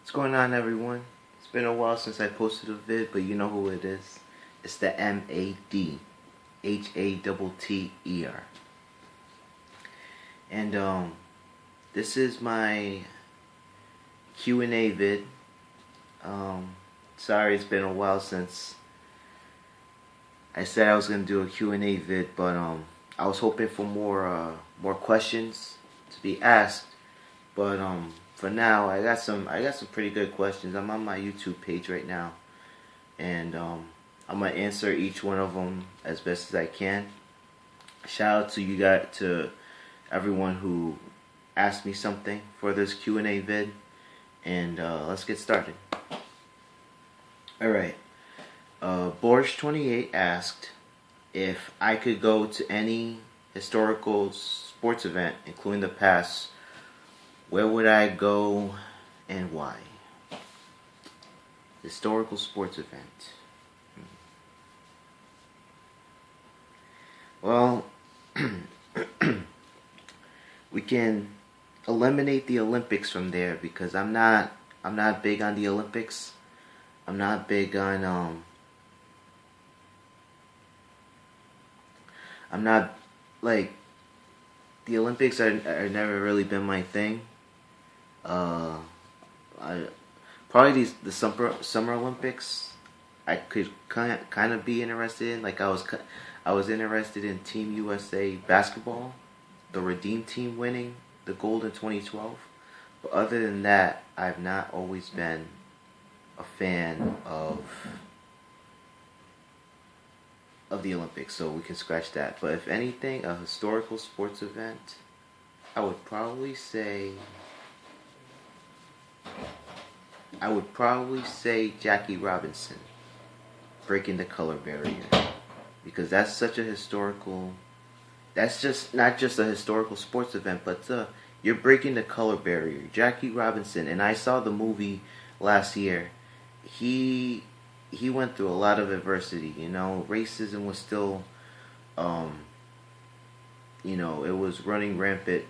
What's going on, everyone? It's been a while since I posted a vid, but you know who it is. It's the MADHATTER. And this is my Q&A vid. Sorry it's been a while since I said I was gonna do a Q&A vid, but I was hoping for more questions to be asked. But for now, I got some pretty good questions. I'm on my YouTube page right now, and I'm gonna answer each one of them as best as I can. Shout out to you guys, to everyone who asked me something for this Q&A vid, and let's get started. All right. Borge28 asked if I could go to any historical sports event, including the past. Where would I go and why? Historical sports event. Well, we can eliminate the Olympics from there because I'm not big on the Olympics. I'm not big on I'm not like the Olympics are never really been my thing. I probably the summer Olympics I could kind of be interested in. Like I was interested in Team USA basketball, the Redeem team winning the gold in 2012. But other than that, I've not always been a fan of the Olympics, so we can scratch that. But if anything, a historical sports event, I would probably say Jackie Robinson breaking the color barrier, because that's such a historical. That's just not just a historical sports event, but you're breaking the color barrier. Jackie Robinson, and I saw the movie last year. He went through a lot of adversity. You know, racism was still, it was running rampant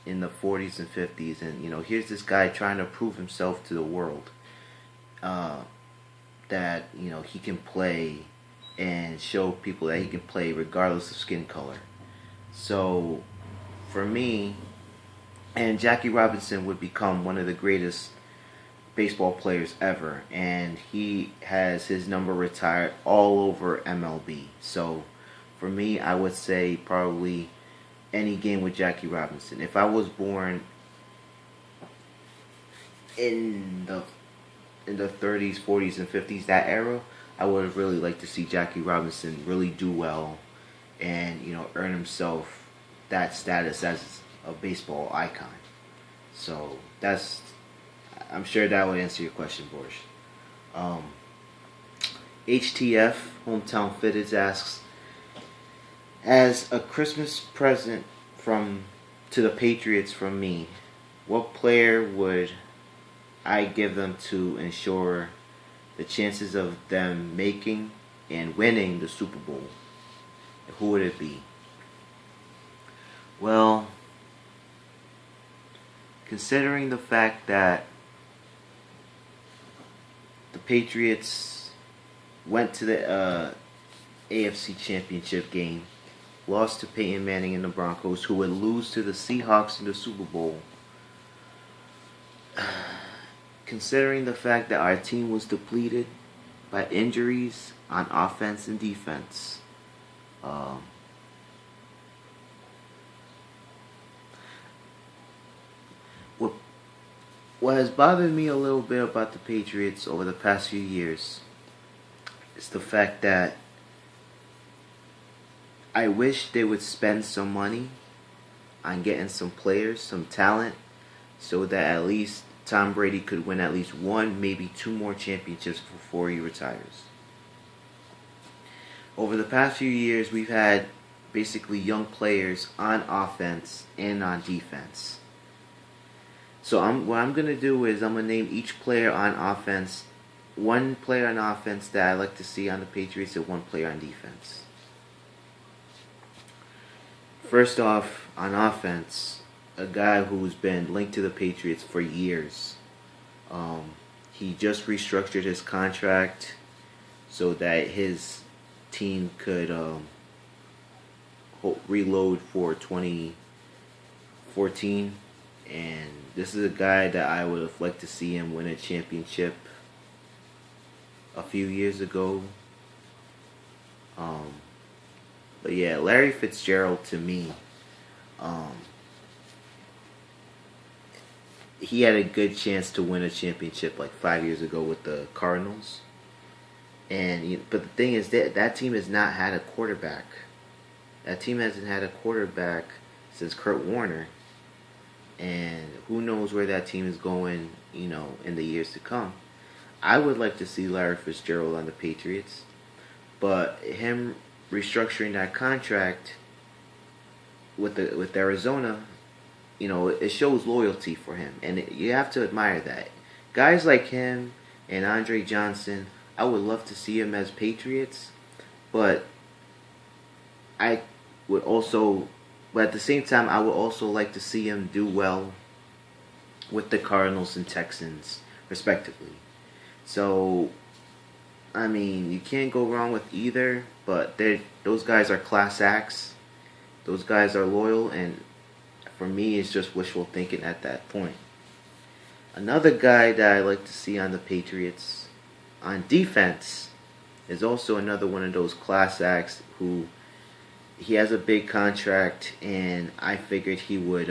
in the 40s and 50s, and here's this guy trying to prove himself to the world, that he can play and show people that he can play regardless of skin color. So for me, and Jackie Robinson would become one of the greatest baseball players ever, and he has his number retired all over MLB. So for me, I would say probably any game with Jackie Robinson. If I was born in the 30s, 40s, and 50s, that era, I would have really liked to see Jackie Robinson really do well and earn himself that status as a baseball icon. So I'm sure that would answer your question, Borsch. HTF Hometown Fitteds asks, as a Christmas present to the Patriots from me, what player would I give them to ensure the chances of them making and winning the Super Bowl? Who would it be? Well, considering the fact that the Patriots went to the AFC Championship game, lost to Peyton Manning and the Broncos, who would lose to the Seahawks in the Super Bowl. Considering the fact that our team was depleted by injuries on offense and defense, what has bothered me a little bit about the Patriots over the past few years is the fact that I wish they would spend some money on getting some players, some talent, so that at least Tom Brady could win at least one, maybe two more championships before he retires. Over the past few years, we've had basically young players on offense and on defense. So what I'm going to do is I'm going to name each player on offense, one player on offense that I like to see on the Patriots, and one player on defense. First off, on offense, a guy who's been linked to the Patriots for years. he just restructured his contract so that his team could reload for 2014. And this is a guy that I would have liked to see him win a championship a few years ago. But yeah, Larry Fitzgerald to me, he had a good chance to win a championship like 5 years ago with the Cardinals. But the thing is that team has not had a quarterback. That team hasn't had a quarterback since Kurt Warner, and who knows where that team is going, in the years to come. I would like to see Larry Fitzgerald on the Patriots, but him restructuring that contract with Arizona, it shows loyalty for him, and you have to admire that. Guys like him and Andre Johnson, I would love to see him as Patriots, but I would also, but at the same time, I would also like to see him do well with the Cardinals and Texans, respectively. So, I mean, you can't go wrong with either, but those guys are class acts. Those guys are loyal, and for me, it's just wishful thinking at that point. Another guy that I like to see on the Patriots on defense is also another one of those class acts who he has a big contract, and I figured he would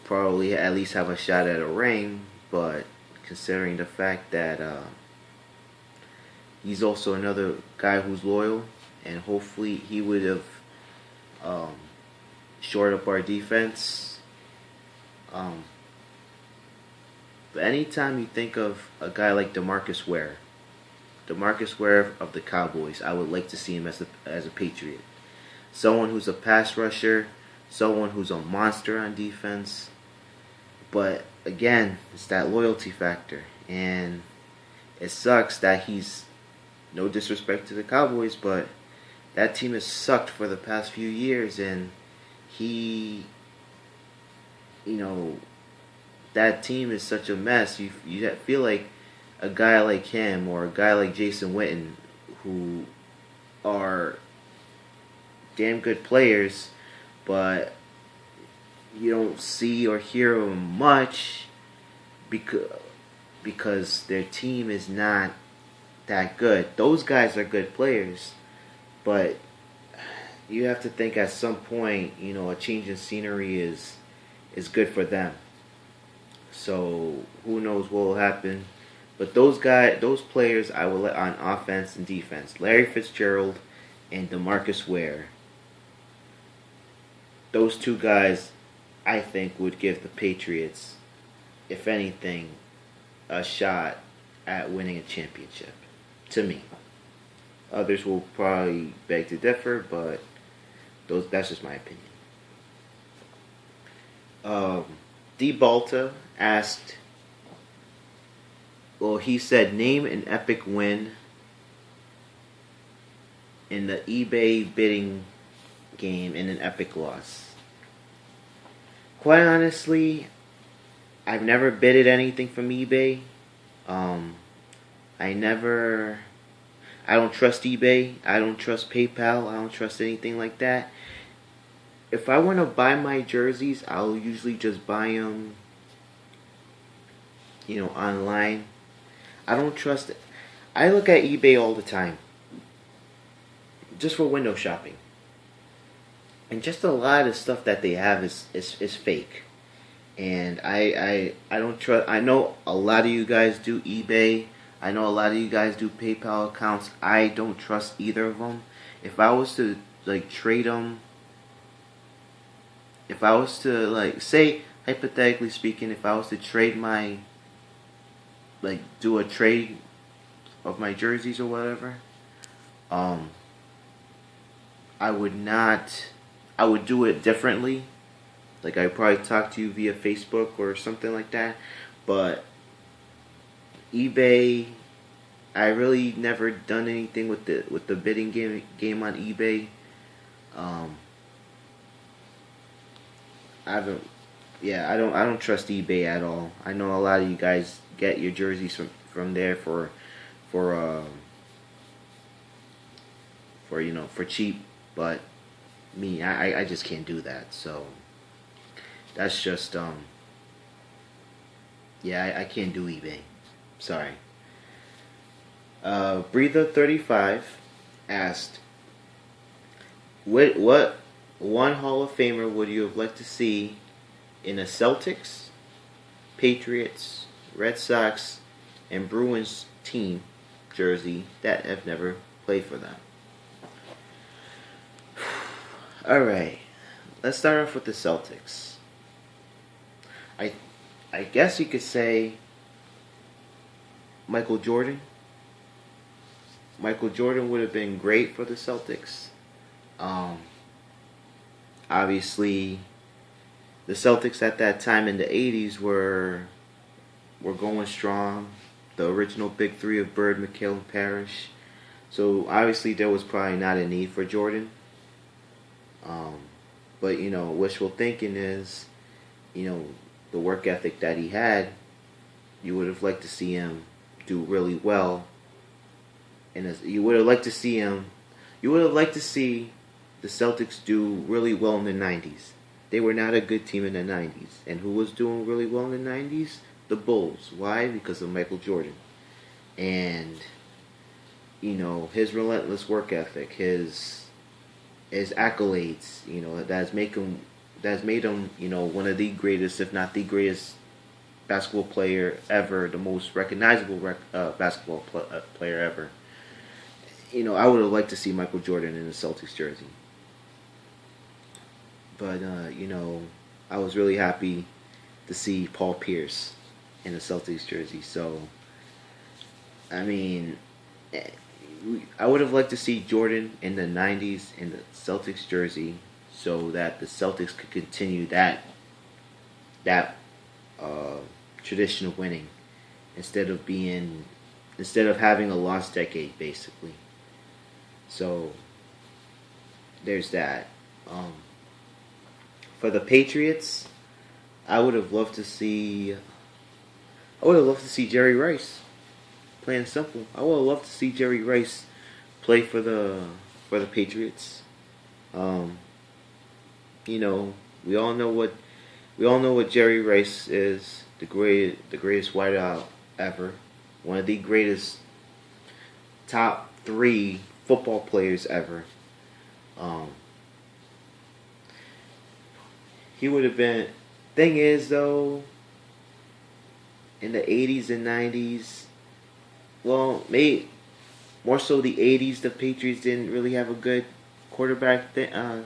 probably at least have a shot at a ring, but considering the fact that he's also another guy who's loyal, and hopefully he would have shored up our defense. But anytime you think of a guy like DeMarcus Ware of the Cowboys, I would like to see him as a Patriot. Someone who's a pass rusher, someone who's a monster on defense. But again, it's that loyalty factor. And it sucks that he's, no disrespect to the Cowboys, but that team has sucked for the past few years. And that team is such a mess. You feel like a guy like him or a guy like Jason Witten, who are damn good players, but you don't see or hear them much because their team is not that good. Those guys are good players, but you have to think at some point, a change in scenery is good for them. So who knows what will happen. But those players I will let on offense and defense. Larry Fitzgerald and DeMarcus Ware. Those two guys, I think, would give the Patriots, if anything, a shot at winning a championship. To me. Others will probably beg to differ, but that's just my opinion. D. Balta asked, he said, name an epic win in the eBay bidding game and an epic loss. Quite honestly, I've never bidded anything from eBay. I don't trust eBay. I don't trust PayPal. I don't trust anything like that. If I want to buy my jerseys, I'll usually just buy them, online. I don't trust it. I look at eBay all the time, just for window shopping. And just a lot of stuff that they have is fake. And I don't trust. I know a lot of you guys do eBay. I know a lot of you guys do PayPal accounts. I don't trust either of them. If I was to trade them, if I was to say, hypothetically speaking, if I was to trade do a trade of my jerseys or whatever, I would do it differently. I'd probably talk to you via Facebook or something like that. But eBay, I really never done anything with the bidding game on eBay. I don't. Yeah, I don't trust eBay at all. I know a lot of you guys get your jerseys from there for for for cheap, but me, I just can't do that. So that's just yeah, I can't do eBay. Sorry. Breather35 asked, what one Hall of Famer would you have liked to see in a Celtics, Patriots, Red Sox, and Bruins team jersey that have never played for them? All right, let's start off with the Celtics. I I guess you could say Michael Jordan. Michael Jordan would have been great for the Celtics. Um, Obviously, the Celtics at that time in the '80s were going strong. The original big three of Bird, McHale, and Parrish. So obviously there was probably not a need for Jordan. Um, but wishful thinking is, you know, the work ethic that he had. You would have liked to see him do really well, and you would have liked to see him. You would have liked to see the Celtics do really well in the '90s. They were not a good team in the '90s, and who was doing really well in the '90s? The Bulls. Why? Because of Michael Jordan, and his relentless work ethic, his accolades. That's made him one of the greatest, if not the greatest, basketball player ever, the most recognizable basketball player ever. I would have liked to see Michael Jordan in a Celtics jersey. But, I was really happy to see Paul Pierce in a Celtics jersey. So, I mean, eh, I would have liked to see Jordan in the '90s in the Celtics jersey, so that the Celtics could continue that uh, tradition of winning instead of having a lost decade, basically. So there's that. Um, for the Patriots, I would have loved to see. I would have loved to see Jerry Rice. Plain and simple. I would have loved to see Jerry Rice play for the Patriots. Um, you know, we all know what Jerry Rice is. The greatest wideout ever. One of the greatest top three football players ever. Um, he would have been. Thing is, though, in the '80s and '90s, well, maybe more so the '80s, the Patriots didn't really have a good quarterback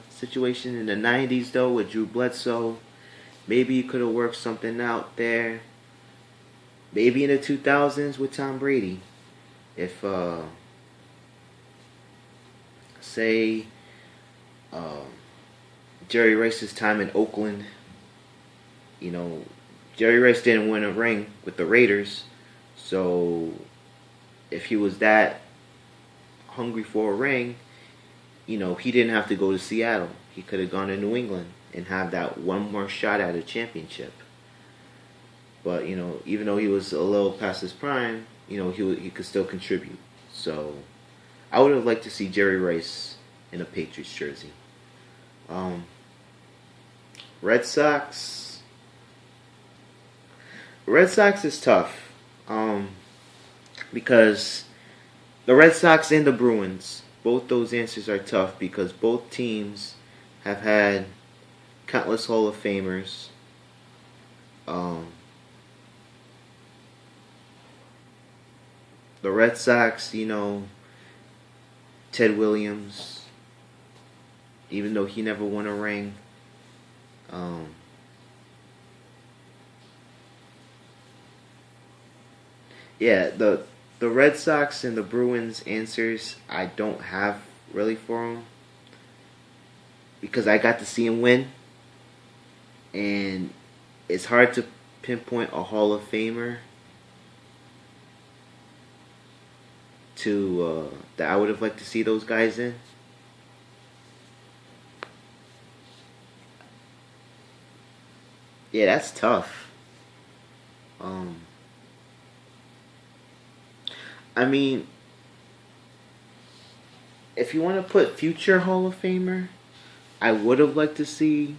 situation. In the '90s, though, with Drew Bledsoe, maybe you could have worked something out there. Maybe in the 2000s with Tom Brady, if say um, Jerry Rice's time in Oakland, you know, Jerry Rice didn't win a ring with the Raiders, so if he was that hungry for a ring, he didn't have to go to Seattle. He could have gone to New England and have that one more shot at a championship. But even though he was a little past his prime, he could still contribute. So I would have liked to see Jerry Rice in a Patriots jersey. Um, Red Sox. Red Sox is tough because the Red Sox and the Bruins, both those answers are tough because both teams have had countless Hall of Famers. Um, the Red Sox, Ted Williams, even though he never won a ring. Um, yeah, the Red Sox and the Bruins answers I don't have really for them because I got to see him win, and it's hard to pinpoint a Hall of Famer to that I would have liked to see those guys in. Yeah, that's tough. Um, I mean, if you want to put future Hall of Famer, I would have liked to see,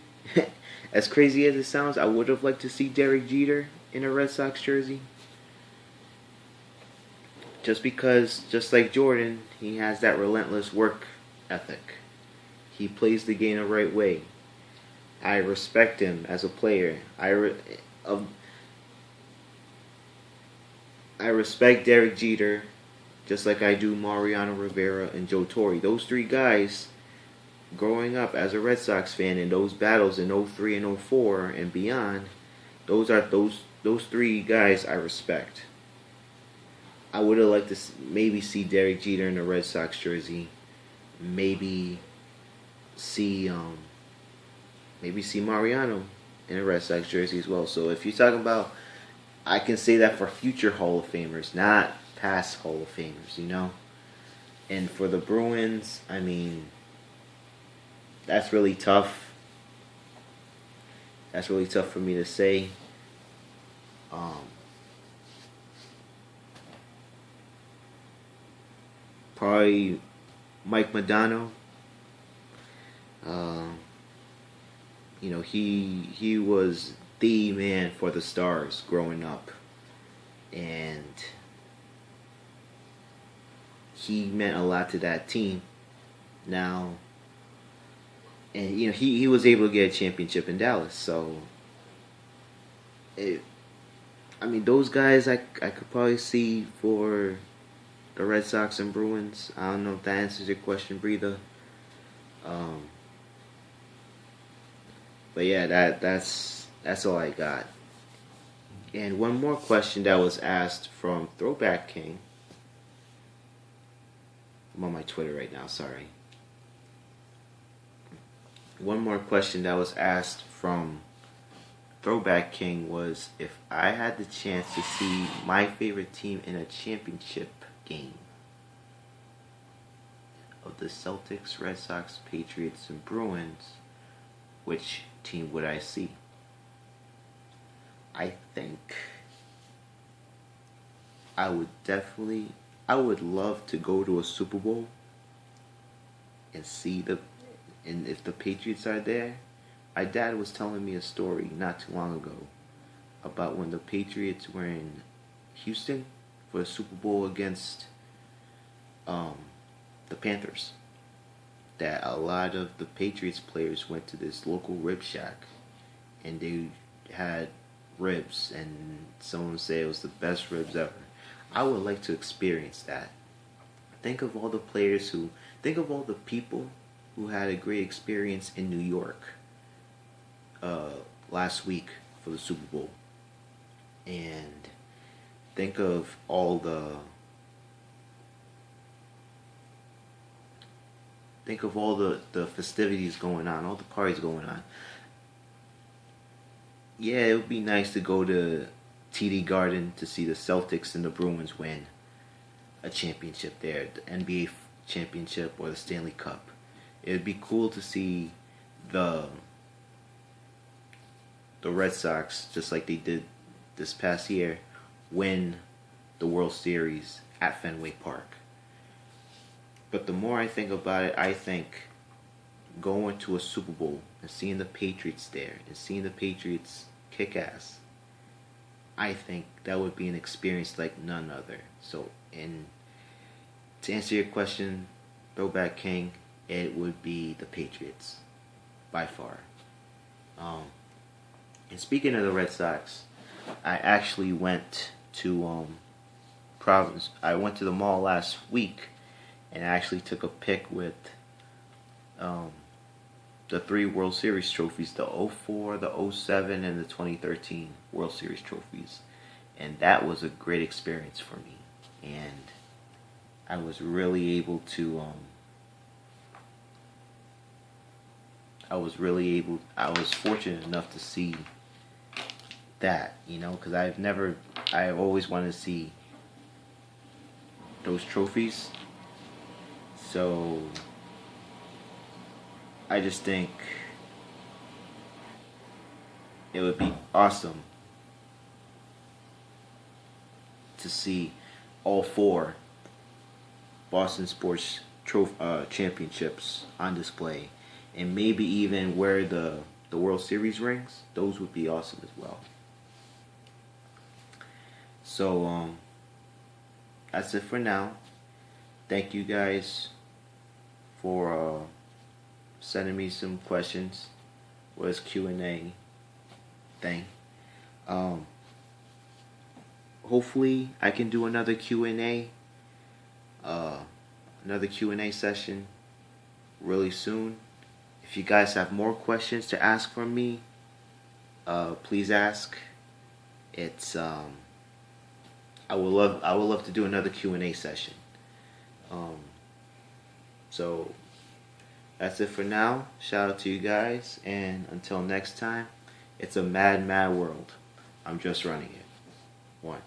as crazy as it sounds, I would have liked to see Derek Jeter in a Red Sox jersey. Just because, just like Jordan, he has that relentless work ethic. He plays the game the right way. I respect him as a player. Uh, I respect Derek Jeter just like I do Mariano Rivera and Joe Torre. Those three guys, growing up as a Red Sox fan in those battles in '03 and '04 and beyond, those three guys I respect. I would have liked to maybe see Derek Jeter in a Red Sox jersey. Maybe see maybe see Mariano in a Red Sox jersey as well. So if you're talking about, I can say that for future Hall of Famers, not past Hall of Famers, you know? And for the Bruins, I mean, that's really tough. That's really tough for me to say. Um, Probably Mike Modano. Um, he was the man for the Stars growing up, and he meant a lot to that team. Now, and he was able to get a championship in Dallas. So, it, I mean, those guys I could probably see for the Red Sox and Bruins. I don't know if that answers your question, Breather. Um, but yeah, that's all I got. And one more question that was asked from Throwback King. I'm on my Twitter right now. Sorry. One more question that was asked from Throwback King was if I had the chance to see my favorite team in a championship game of the Celtics, Red Sox, Patriots, and Bruins, which team would I see? I think I would love to go to a Super Bowl and and if the Patriots are there. My dad was telling me a story not too long ago about when the Patriots were in Houston for a Super Bowl against um, the Panthers. That a lot of the Patriots players went to this local rib shack and they had ribs, and someone said it was the best ribs ever. I would like to experience that. Think of all the think of all the people who had a great experience in New York uh, last week for the Super Bowl, and think of all the festivities going on, all the parties going on. Yeah, it would be nice to go to TD Garden to see the Celtics and the Bruins win a championship there, the NBA championship or the Stanley Cup. It would be cool to see the the Red Sox, just like they did this past year, win the World Series at Fenway Park. But the more I think about it, I think going to a Super Bowl and seeing the Patriots there and seeing the Patriots kick ass, I think that would be an experience like none other. So, and to answer your question, Throwback King, it would be the Patriots by far. Um, and speaking of the Red Sox, I actually went to Providence. I went to the mall last week and I actually took a pic with um, the three World Series trophies, the '04, the '07, and the 2013 World Series trophies. And that was a great experience for me. And I was really able to I was fortunate enough to see that, because I've always wanted to see those trophies. So I just think it would be awesome to see all four Boston Sports championships on display, and maybe even wear the World Series rings. Those would be awesome as well. So that's it for now. Thank you guys for sending me some questions. Was Q&A thing. Hopefully I can do another Q&A session really soon. If you guys have more questions to ask from me, please ask. It's I would love to do another Q&A session. So that's it for now. Shout out to you guys, and until next time, it's a mad, mad world. I'm just running it. One.